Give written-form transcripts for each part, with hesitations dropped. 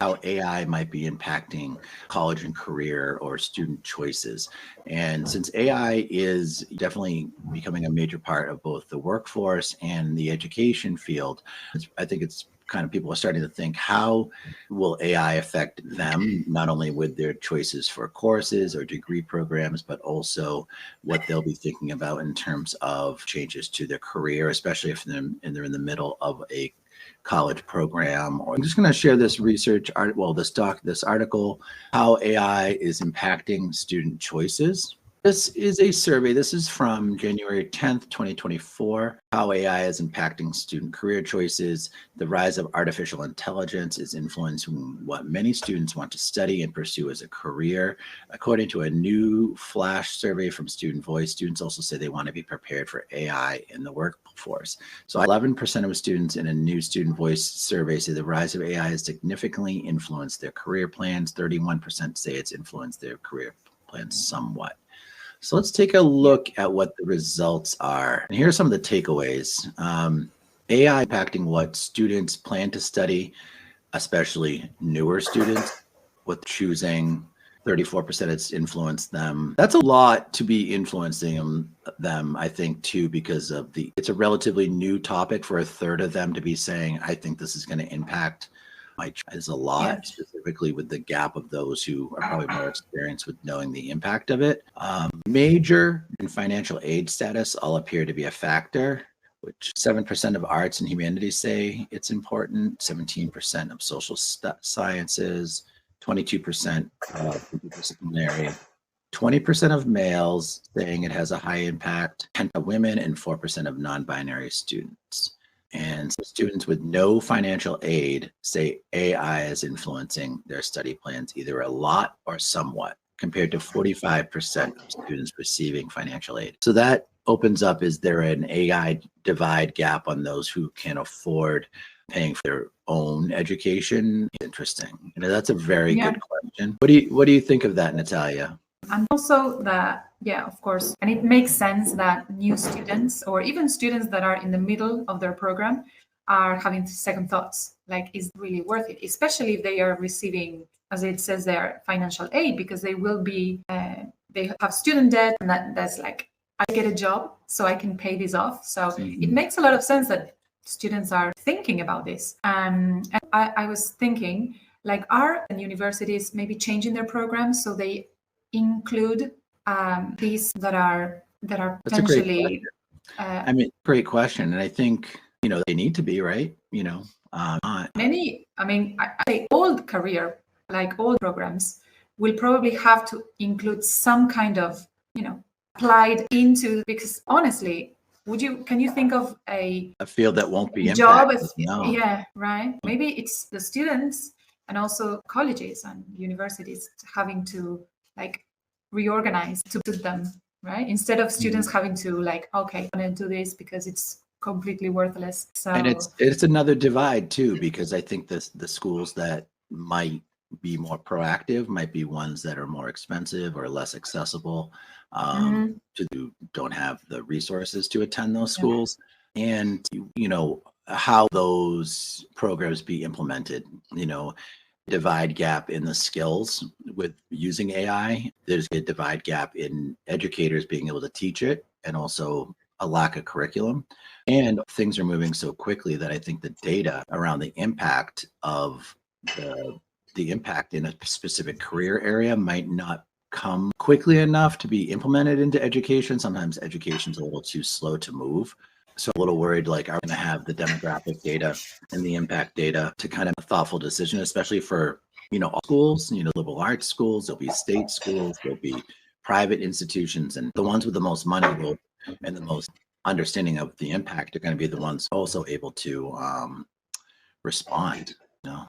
how AI might be impacting college and career or student choices. And since AI is definitely becoming a major part of both the workforce and the education field, I think it's kind of people are starting to think, how will AI affect them, not only with their choices for courses or degree programs, but also what they'll be thinking about in terms of changes to their career, especially if they're in the middle of a college program. Or I'm just going to share this research this article, how AI is impacting student choices. This is a survey. This is from January 10th, 2024. How AI is impacting student career choices. The rise of artificial intelligence is influencing what many students want to study and pursue as a career. According to a new flash survey from Student Voice, students also say they want to be prepared for AI in the workforce. So 11% of students in a new Student Voice survey say the rise of AI has significantly influenced their career plans. 31% say it's influenced their career plans somewhat. So let's take a look at what the results are. And here are some of the takeaways. AI impacting what students plan to study, especially newer students, with choosing. 34% it's influenced them. That's a lot to be influencing them, I think, too, because of it's a relatively new topic for a third of them to be saying, I think this is going to impact my choice. Is a lot, specifically with the gap of those who are probably more experienced with knowing the impact of it. Major and financial aid status all appear to be a factor, which 7% of arts and humanities say it's important, 17% of social sciences, 22% of interdisciplinary, 20% of males saying it has a high impact, 10% of women, and 4% of non-binary students. And students with no financial aid say AI is influencing their study plans either a lot or somewhat, compared to 45% of students receiving financial aid. So that opens up, is there an AI divide gap on those who can afford paying for their own education? Interesting. That's a very good question. What do you think of that, Natalia? And also that, of course, and it makes sense that new students or even students that are in the middle of their program are having second thoughts, like, is it really worth it? Especially if they are receiving, as it says there, financial aid, because they will be, they have student debt, and that's like, I get a job so I can pay this off. So it makes a lot of sense that students are thinking about this. And I was thinking, like, are universities maybe changing their programs so they include these that are potentially. Great question, and I think they need to be, right. Many. I say old career, like old programs, will probably have to include some kind of applied into, because honestly, can you think of a field that won't be job? No. Yeah, right. Maybe it's the students and also colleges and universities having to reorganize to suit them, right? Instead of students having to okay, I'm going to do this because it's completely worthless. So, and it's another divide too, because I think the schools that might be more proactive might be ones that are more expensive or less accessible to don't have the resources to attend those schools. And how those programs be implemented, divide gap in the skills with using AI. There's a divide gap in educators being able to teach it, and also a lack of curriculum. And things are moving so quickly that I think the data around the impact of the impact in a specific career area might not come quickly enough to be implemented into education. Sometimes education's a little too slow to move. So I'm a little worried, are we going to have the demographic data and the impact data to kind of a thoughtful decision, especially for, all schools, liberal arts schools, there'll be state schools, there'll be private institutions, and the ones with the most money and the most understanding of the impact are going to be the ones also able to respond.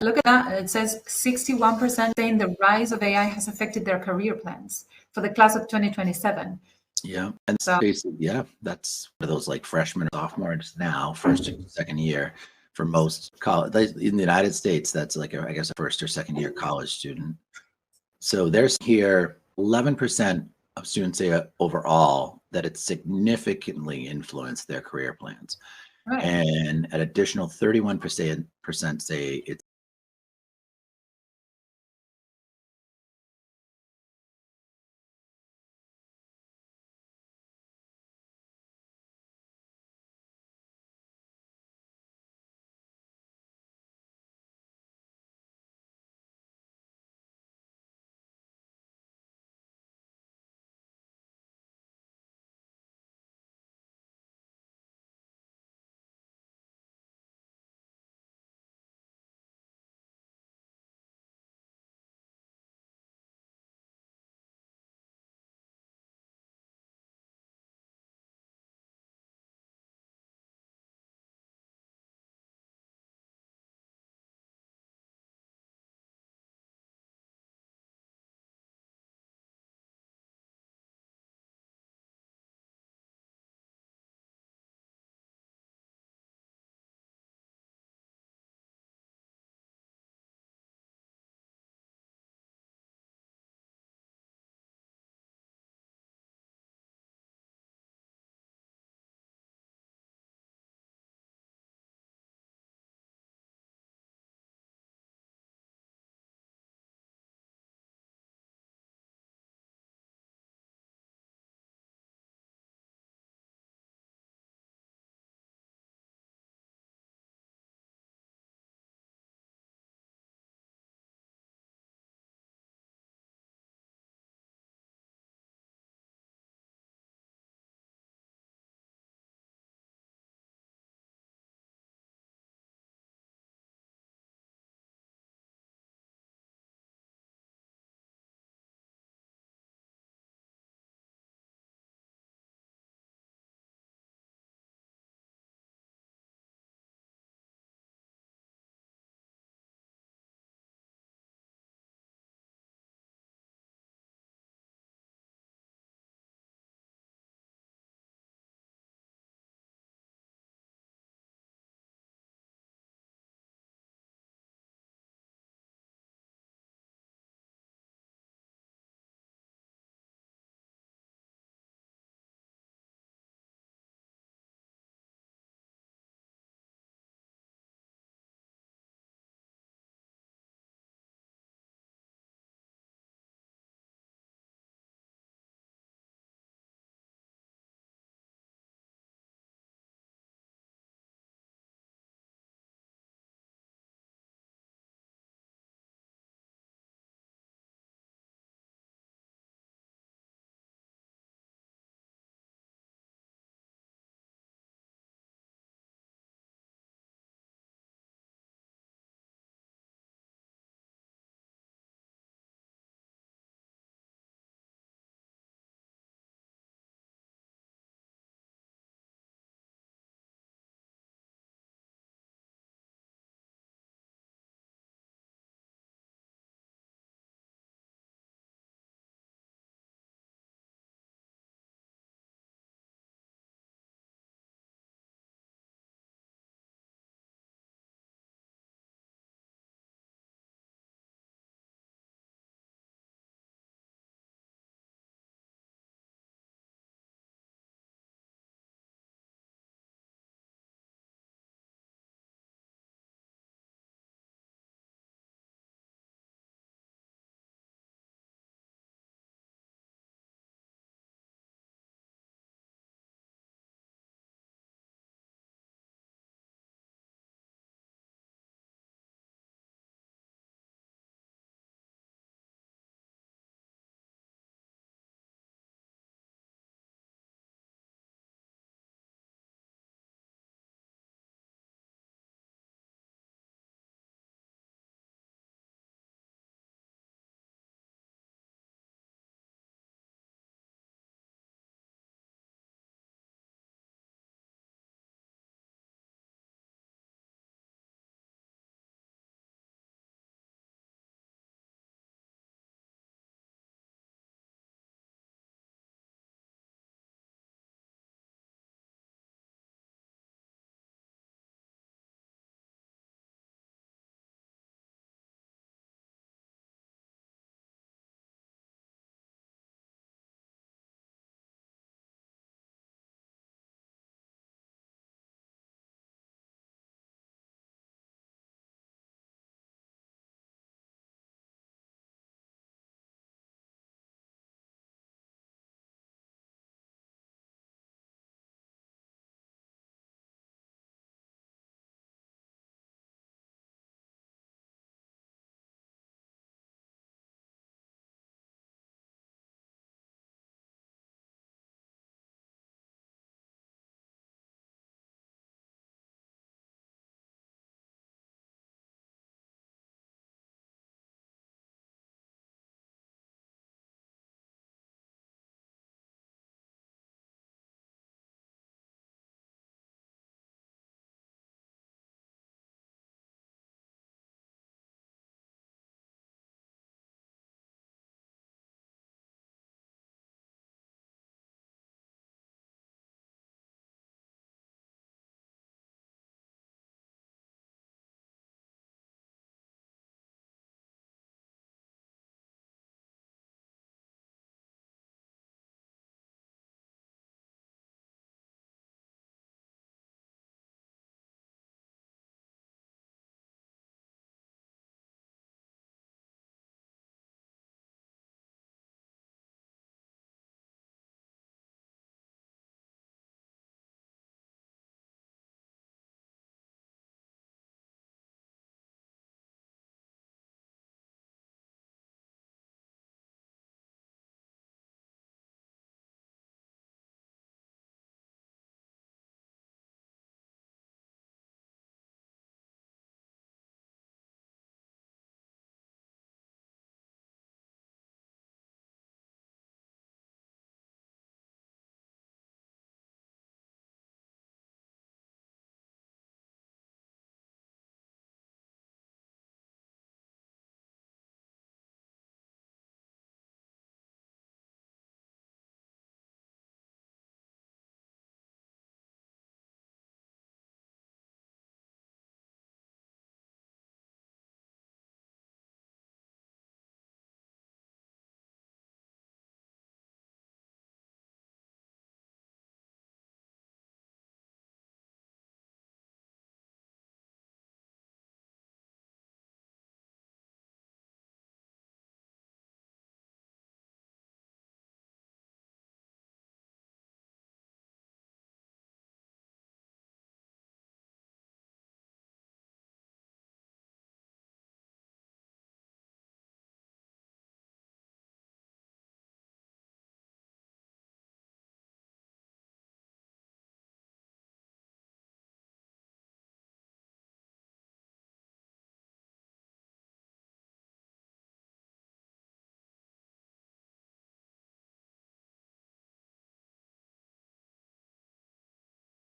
Look at that. It says 61% saying the rise of AI has affected their career plans for the class of 2027. Yeah, and so basically, that's one of those freshmen or sophomores now, first or second year. For most college in the United States, that's I guess a first or second year college student. So there's here 11% of students say overall that it significantly influenced their career plans. Right. And an additional 31% say it